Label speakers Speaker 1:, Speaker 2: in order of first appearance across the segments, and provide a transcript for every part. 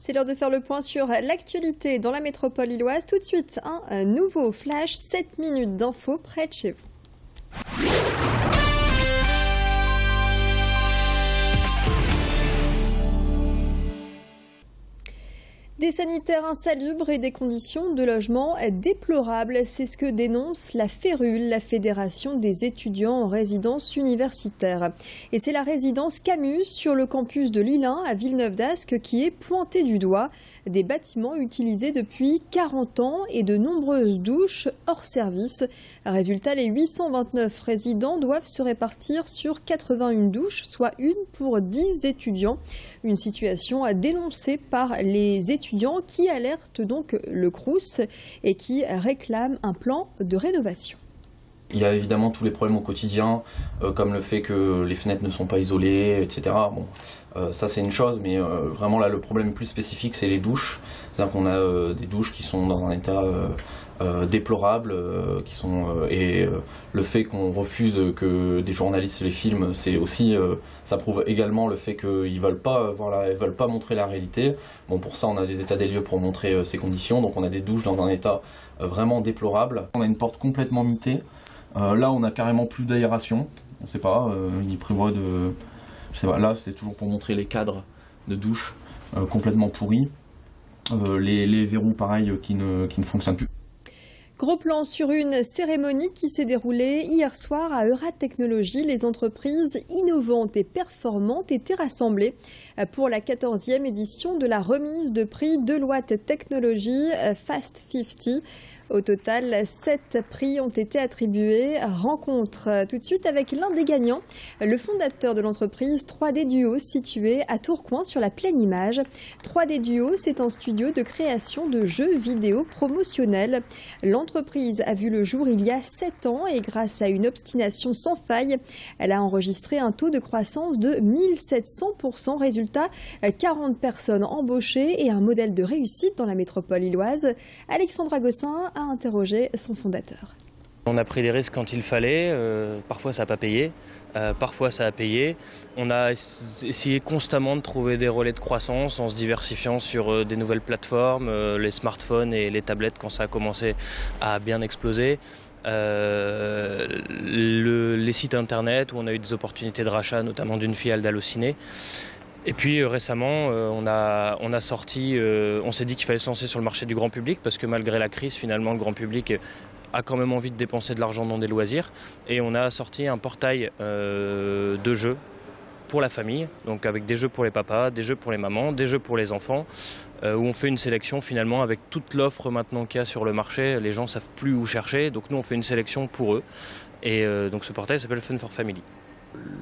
Speaker 1: C'est l'heure de faire le point sur l'actualité dans la métropole lilloise. Tout de suite, un nouveau flash, 7 minutes d'infos près de chez vous. Des sanitaires insalubres et des conditions de logement déplorables, c'est ce que dénonce la FERUL, la Fédération des étudiants en résidence universitaire. Et c'est la résidence Camus sur le campus de Lilin à Villeneuve-d'Ascq qui est pointée du doigt. Des bâtiments utilisés depuis 40 ans et de nombreuses douches hors service. Résultat, les 829 résidents doivent se répartir sur 81 douches, soit une pour 10 étudiants. Une situation dénoncée par les étudiants qui alertent donc le Crous et qui réclament un plan de rénovation.
Speaker 2: Il y a évidemment tous les problèmes au quotidien, comme le fait que les fenêtres ne sont pas isolées, etc. Bon, ça c'est une chose, mais vraiment là le problème plus spécifique c'est les douches. C'est-à-dire qu'on a des douches qui sont dans un état déplorable, et le fait qu'on refuse que des journalistes les filment, c'est aussi, ça prouve également le fait qu'ils veulent pas montrer la réalité. Bon, pour ça on a des états des lieux pour montrer ces conditions, donc on a des douches dans un état vraiment déplorable. On a une porte complètement mitée. Là, on a carrément plus d'aération. On ne sait pas. Il prévoit de. Je sais pas. Là, c'est toujours pour montrer les cadres de douche complètement pourris. Les verrous, pareil, qui ne fonctionnent plus.
Speaker 1: Gros plan sur une cérémonie qui s'est déroulée hier soir à Euratechnologies. Les entreprises innovantes et performantes étaient rassemblées pour la 14e édition de la remise de prix Deloitte Technologies Fast 50. Au total, 7 prix ont été attribués. Rencontre tout de suite avec l'un des gagnants, le fondateur de l'entreprise 3D Duo situé à Tourcoing sur la Pleine Image. 3D Duo, c'est un studio de création de jeux vidéo promotionnels. L'entreprise a vu le jour il y a 7 ans et grâce à une obstination sans faille, elle a enregistré un taux de croissance de 1700%. Résultat, 40 personnes embauchées et un modèle de réussite dans la métropole lilloise. Alexandra Gossin a interrogé son fondateur.
Speaker 3: On a pris les risques quand il fallait, parfois ça n'a pas payé, parfois ça a payé. On a essayé constamment de trouver des relais de croissance en se diversifiant sur des nouvelles plateformes, les smartphones et les tablettes quand ça a commencé à bien exploser. Les sites internet où on a eu des opportunités de rachat, notamment d'une filiale d'Allociné. Et puis récemment, on a sorti, on s'est dit qu'il fallait se lancer sur le marché du grand public parce que malgré la crise, finalement, le grand public a quand même envie de dépenser de l'argent dans des loisirs. Et on a sorti un portail de jeux pour la famille, donc avec des jeux pour les papas, des jeux pour les mamans, des jeux pour les enfants, où on fait une sélection finalement avec toute l'offre maintenant qu'il y a sur le marché. Les gens ne savent plus où chercher, donc nous on fait une sélection pour eux. Et donc ce portail s'appelle Fun for Family.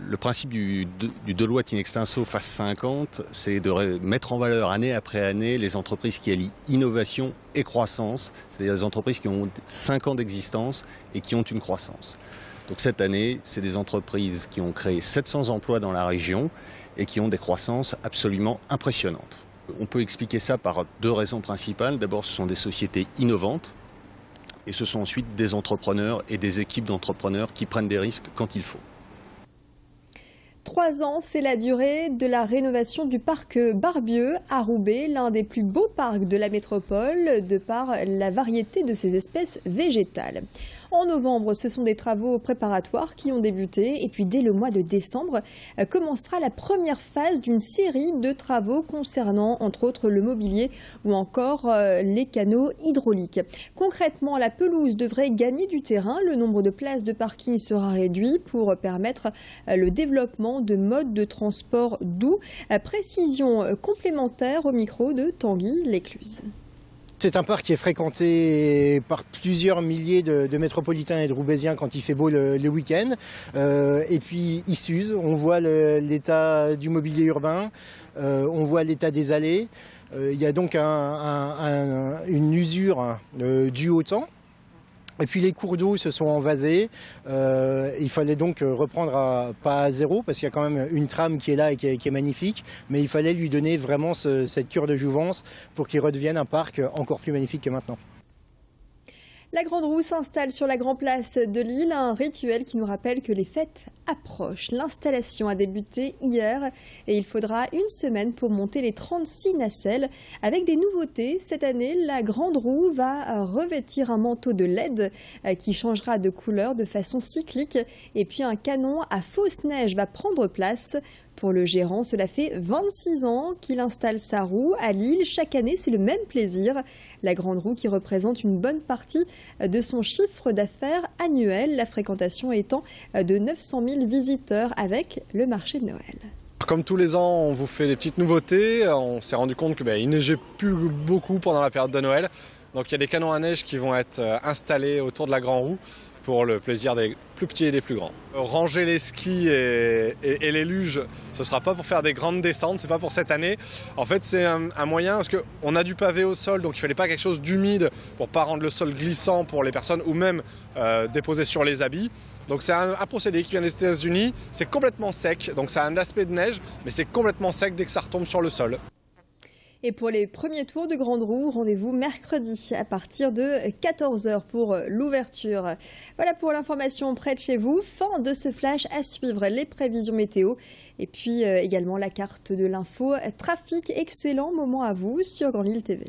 Speaker 4: Le principe du Deloitte In Extenso Fast 50, c'est de mettre en valeur année après année les entreprises qui allient innovation et croissance, c'est-à-dire des entreprises qui ont 5 ans d'existence et qui ont une croissance. Donc cette année, c'est des entreprises qui ont créé 700 emplois dans la région et qui ont des croissances absolument impressionnantes. On peut expliquer ça par 2 raisons principales. D'abord, ce sont des sociétés innovantes et ce sont ensuite des entrepreneurs et des équipes d'entrepreneurs qui prennent des risques quand il faut.
Speaker 1: 3 ans, c'est la durée de la rénovation du parc Barbieux à Roubaix, l'un des plus beaux parcs de la métropole, de par la variété de ses espèces végétales. En novembre, ce sont des travaux préparatoires qui ont débuté et puis dès le mois de décembre commencera la première phase d'une série de travaux concernant entre autres le mobilier ou encore les canaux hydrauliques. Concrètement, la pelouse devrait gagner du terrain, le nombre de places de parking sera réduit pour permettre le développement de modes de transport doux. Précision complémentaire au micro de Tanguy Lécluse.
Speaker 5: C'est un parc qui est fréquenté par plusieurs milliers de métropolitains et de Roubaisiens quand il fait beau le week-end. Et puis il s'use, on voit l'état du mobilier urbain, on voit l'état des allées. Il y a donc une usure due au temps. Et puis les cours d'eau se sont envasés. Il fallait donc reprendre pas à zéro parce qu'il y a quand même une trame qui est là et qui est magnifique. Mais il fallait lui donner vraiment cette cure de jouvence pour qu'il redevienne un parc encore plus magnifique que maintenant.
Speaker 1: La Grande Roue s'installe sur la Grand Place de Lille, un rituel qui nous rappelle que les fêtes approchent. L'installation a débuté hier et il faudra une semaine pour monter les 36 nacelles. Avec des nouveautés, cette année, la Grande Roue va revêtir un manteau de LED qui changera de couleur de façon cyclique. Et puis un canon à fausse neige va prendre place. Pour le gérant, cela fait 26 ans qu'il installe sa roue à Lille. Chaque année, c'est le même plaisir. La Grande Roue qui représente une bonne partie de son chiffre d'affaires annuel, la fréquentation étant de 900 000 visiteurs avec le marché de Noël.
Speaker 6: Comme tous les ans, on vous fait des petites nouveautés. On s'est rendu compte qu'il ne neigeait plus beaucoup pendant la période de Noël. Donc il y a des canons à neige qui vont être installés autour de la Grande Roue pour le plaisir des plus petits et des plus grands. Ranger les skis et les luges, ce ne sera pas pour faire des grandes descentes, c'est pas pour cette année. En fait, c'est un moyen, parce qu'on a du pavé au sol, donc il ne fallait pas quelque chose d'humide pour ne pas rendre le sol glissant pour les personnes ou même déposer sur les habits. Donc c'est un procédé qui vient des États-Unis, c'est complètement sec, donc ça a un aspect de neige, mais c'est complètement sec dès que ça retombe sur le sol.
Speaker 1: Et pour les premiers tours de Grande Roue, rendez-vous mercredi à partir de 14h pour l'ouverture. Voilà pour l'information près de chez vous. Fin de ce flash, à suivre les prévisions météo et puis également la carte de l'info trafic. Excellent moment à vous sur Grande Lille TV.